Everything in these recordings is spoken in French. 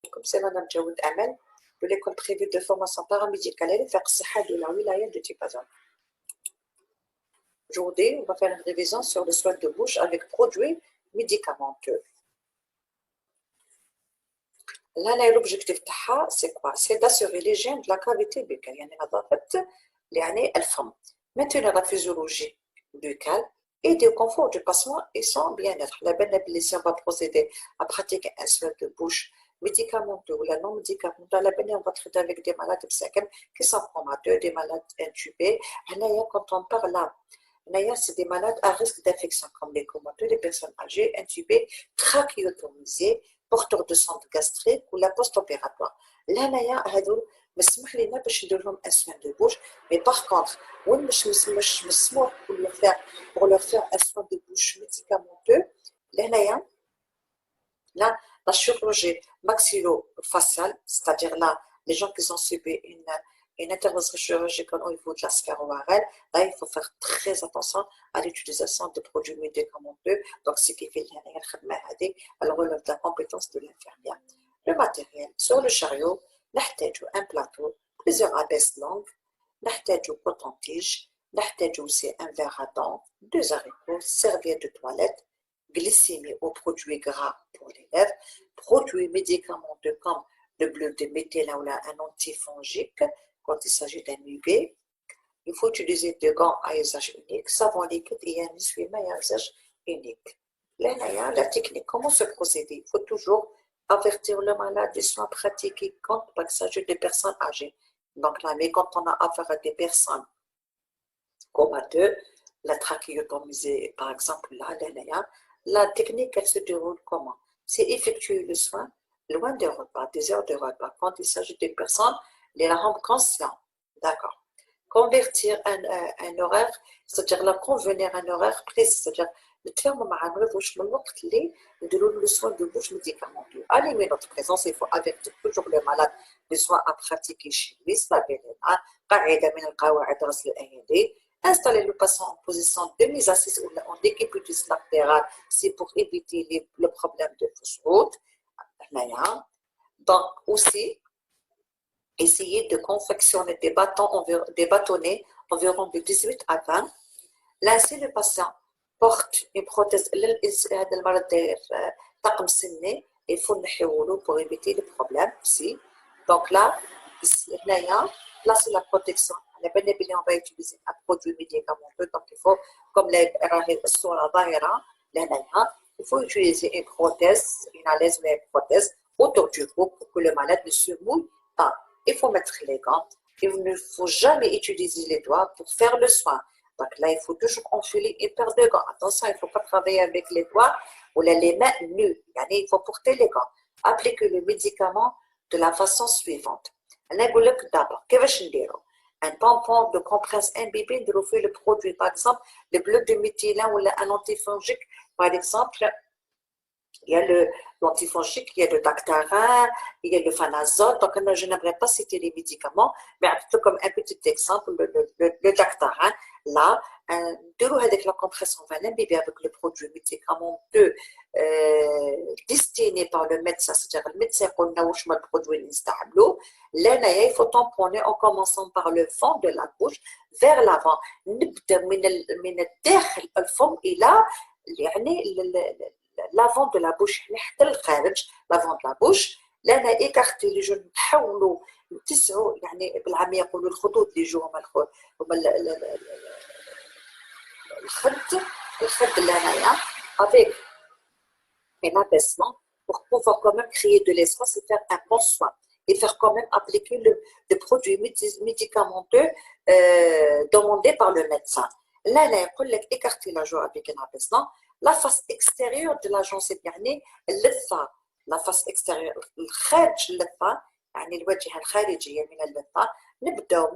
comme c'est Madame Jaoud Amel de l'école privée de formation paramédicale et faire Siha de la wilaya de Tipazan. Aujourd'hui, on va faire une révision sur le soin de bouche avec produits médicamenteux. Là, l'objectif c'est quoi? C'est d'assurer l'hygiène de la cavité buccale, maintenir la physiologie buccale et le confort du patient et son bien-être. La bénéfice, on va procéder à pratiquer un soin de bouche médicamenteux ou la non médicamenteux. La bénéfice, on va traiter avec des malades qui sont comateux, des malades intubés. Quand on parle là, c'est des malades à risque d'infection comme les comateux, les personnes âgées, intubées, trachéotomisées, porteurs de sonde gastrique ou la post-opératoire. Là, مسموح لنا باش ندير لهم un soin de bouche, mais par contre وين مش مسموح pour leur faire un soin de bouche médicamenteux. لهنايا là la chirurgie maxillo-faciale, c'est-à-dire là les gens qui ont subi une intervention chirurgicale au niveau de la sphère orale, là il faut faire très attention à l'utilisation de produits médicamenteux. Donc ce qui fait elle relève de la compétence de l'infirmière. Le matériel sur le chariot, نحتاجو un plateau, plusieurs abaisse longues, نحتاجو coton-tige, نحتاجو aussi un verre à dents, 2 haricots, serviette de toilette, glycémie aux produits gras pour les lèvres, produits médicamenteux comme le bleu de méthylène ou un antifongique quand il s'agit d'un UV. Il faut utiliser des gants à usage unique, savon liquide et un essuie-main à usage unique. Là, la technique, comment se procéder? Il faut toujours avertir le malade des soins pratiqués quand il s'agit de personnes âgées. Donc là, mais quand on a affaire à des personnes comateuses, la trachéotomisée, par exemple, là, la technique, elle se déroule comment? C'est effectuer le soin loin des repas, des heures de repas. Quand il s'agit de personnes, les rendre conscients. D'accord. Convertir un horaire, c'est-à-dire la convenir un horaire précis, c'est-à-dire نتفاهموا مع المريض واش من الوقت اللي نديروا له سوان دو بوش ميديكامونتو. Allumer notre présence, il faut avertir toujours le malade des soins à pratiquer chez lui. قاعدة من القواعد غسل الأيدي. Installer le patient en position de mise assise ou en décubitus latéral, c'est pour éviter le problème de fausse route. Donc aussi, essayer de confectionner des bâtonnets environ de 18 à 20. Là, si le patient porte une prothèse, هذا المرض داير طقم سني, il faut نحيولو pour éviter les problèmes aussi. Donc là, هنايا placer la protection. On va utiliser un produit médicamenteux, donc il faut, comme راهي الصورة ظاهرة لهنايا, il faut utiliser une prothèse, une alaise ou une prothèse autour du cou pour que le malade ne se mouille pas. Il faut mettre les gants. Il ne faut jamais utiliser les doigts pour faire le soin. Donc là, il faut toujours enfiler une paire de gants. Attention, il ne faut pas travailler avec les doigts ou les mains nues. Il faut porter les gants. Appliquer le médicament de la façon suivante. D'abord, un tampon de compresse imbibé, de refaire le produit. Par exemple, le bleu de méthylène ou un antifongique. Par exemple, il y a l'antifongique, il y a le Dactarin, il y a le Fanazol. Donc, je n'aimerais pas citer les médicaments, mais comme un petit exemple, le Dactarin, là, avec la compresse, on va l'imbiber avec le produit médicamenteux destiné par le médecin, c'est-à-dire le médecin qu'on a le produit instable. Là, il faut tamponner en commençant par le fond de la bouche vers l'avant. L'avant de la bouche, l'avant de la bouche, là, on a écarté les genoux, نحاولوا نتسعوا يعني بالعامية يقولوا الخطوط اللي جوا الخد اللي هنايا avec un abaissement pour pouvoir quand même créer de l'espace et faire un bon soin et faire quand même appliquer le produit médicamenteux demandé par le médecin. Là, يقول لك écarter la joue avec un abaissement. La face extérieure de la gencive, يعني اللثة, la face extérieure, الخارج اللثة, يعني الواجهة الخارجية من اللثة, نبدأ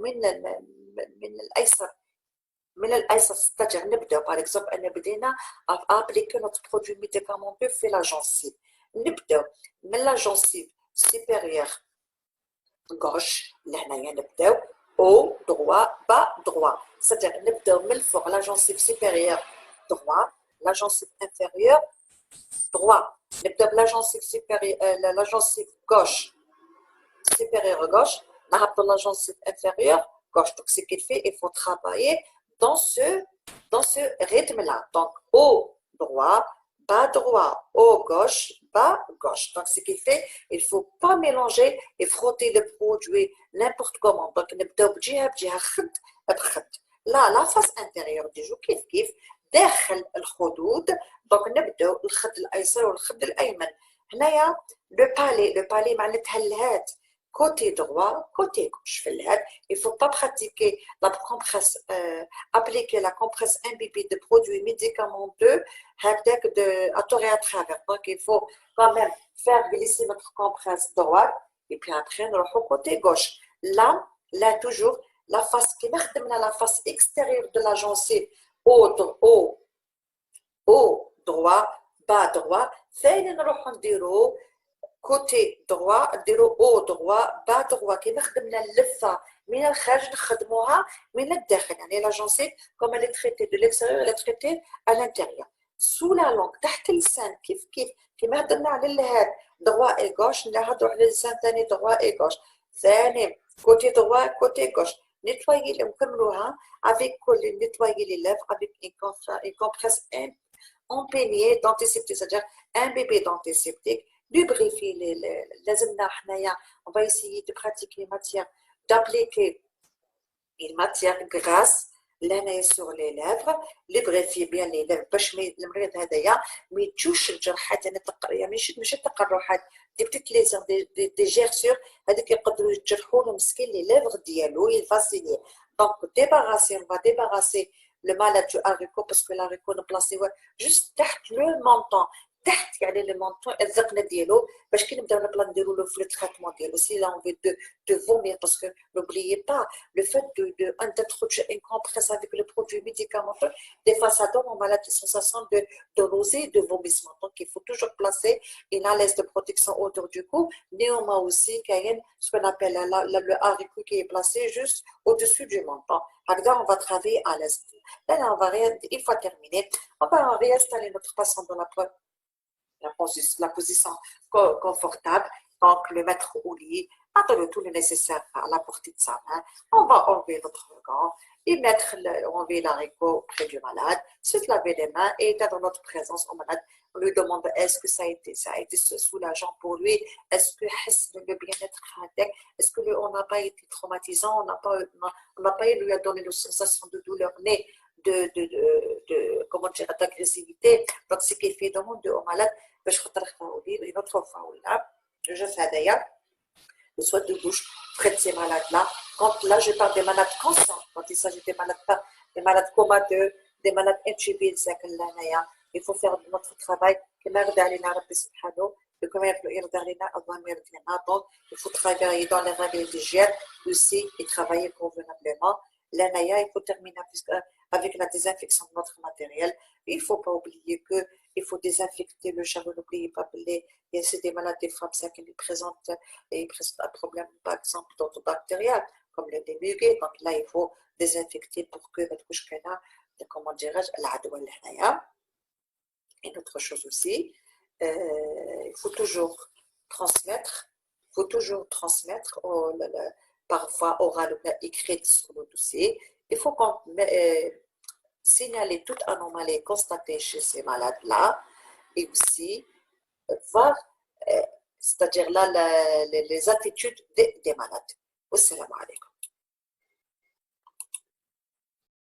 من الأيسر, c'est-à-dire نبدأ, par exemple, أنا بدينا appliquer notre produit médicamenteux في la gencive. نبدأ من la gencive supérieure gauche, لهنايا نبدأ haut, droit, bas, droit. C'est-à-dire نبدأ من الفوق la gencive supérieure droit, la gencive inférieure droit. نبدأ بلا gencive supérieure, la gencive gauche, supérieure gauche, dans la gencive inférieure gauche. Donc, ce qu'il fait, il faut travailler dans ce rythme-là. Donc, haut, droit, haut, gauche, bas, gauche. Donc, ce qu'il fait, il ne faut pas mélanger et frotter le produit n'importe comment. Donc, là, la face intérieure du joue, كيف داخل الخدود. Donc, نبداو الخد الايسر والخد الايمن. هنايا le palais معناتها الهات côté droit, côté gauche. Il ne faut pas pratiquer la compresse, appliquer la compresse imbibée de produits médicamenteux à tort et à travers. Donc, il faut quand même faire glisser notre compresse droite et puis après, on au côté gauche. Là, toujours, la face qui marque la face extérieure de la gencive, haut, droit, bas droit. ثاني نروح نديرو côté droit, نديرو haut droit, bas droit. كي خدمنا اللفه من الخارج نخدموها من الداخل. يعني la gencive comme elle est traitée de l'extérieur, elle est traitée à l'intérieur. sous la langue تحت اللسان كيف كيما هضرنا على الهاد droit et gauche نهضروا على اللسان ثاني droit et gauche. ثاني côté droit, côté gauche. nettoyer ونكملوها avec nettoyer les lèvres avec une compresse imprégnée d'antiseptique, c'est-à-dire un bébé d'antiseptique. Lubrifier on va essayer de pratiquer d'appliquer une matière grasse sur les lèvres, lubrifier bien les lèvres باش المريض هذايا ما يتجوش الجرحات. يعني ماشي التقرحات دي بتيت ليزر دي جيرسور هذوك يقدروا يجرحوا له مسكين لي ليفر ديالو يفاسيني. دونك débarrasser, on va débarrasser le malade du haricot parce que l'haricot نبلاصيوه juste تحت le menton. تحت يعني le menton الذقن ديالو باش كي نبداو نديروا له في التريتمون ديالو. Si là on veut de vomir parce que n'oubliez pas le fait d'introduire une compresse avec le produit médicamenteux, des fois ça donne au malade une sensation de nausée, de vomissement. Donc il faut toujours placer une alaise de protection autour du cou. Néanmoins aussi qu'il y a ce qu'on appelle le haricot qui est placé juste au-dessus du menton. Là on va travailler à l'aise. Là on va une fois terminé, on va réinstaller notre patient dans la position confortable, donc le mettre au lit, attendre tout le nécessaire à la portée de sa main. On va enlever notre gant et enlever l'haricot près du malade, se laver les mains et être dans notre présence au malade. On lui demande est-ce que ça a été soulageant pour lui, est-ce que le bien-être, est-ce que on n'a pas été traumatisant, on n'a pas lui a donné une sensation de douleur née, comment dire, d'agressivité. Donc ce qui fait demander au malade باش خاطر une autre fois je fais d'ailleurs le soin de bouche près de ces malades-là. Quand là je parle des malades conscients, quand il s'agit des malades comateux, des malades intubés, il faut faire notre travail. Donc il faut travailler dans les règles d'hygiène aussi et travailler convenablement. Il faut terminer avec la désinfection de notre matériel. Il ne faut pas oublier qu'il faut désinfecter le charbon. N'oubliez pas il y a des malades des femmes qui présentent un problème, par exemple, bactériel, comme le démugué. Donc là, il faut désinfecter pour que comment dirais-je, une autre chose aussi, il faut toujours transmettre, parfois oral ou écrit sur le dossier. Il faut signaler toute anomalie constatée chez ces malades-là et aussi voir, c'est-à-dire là, les attitudes des malades. Wassalamu alaikum.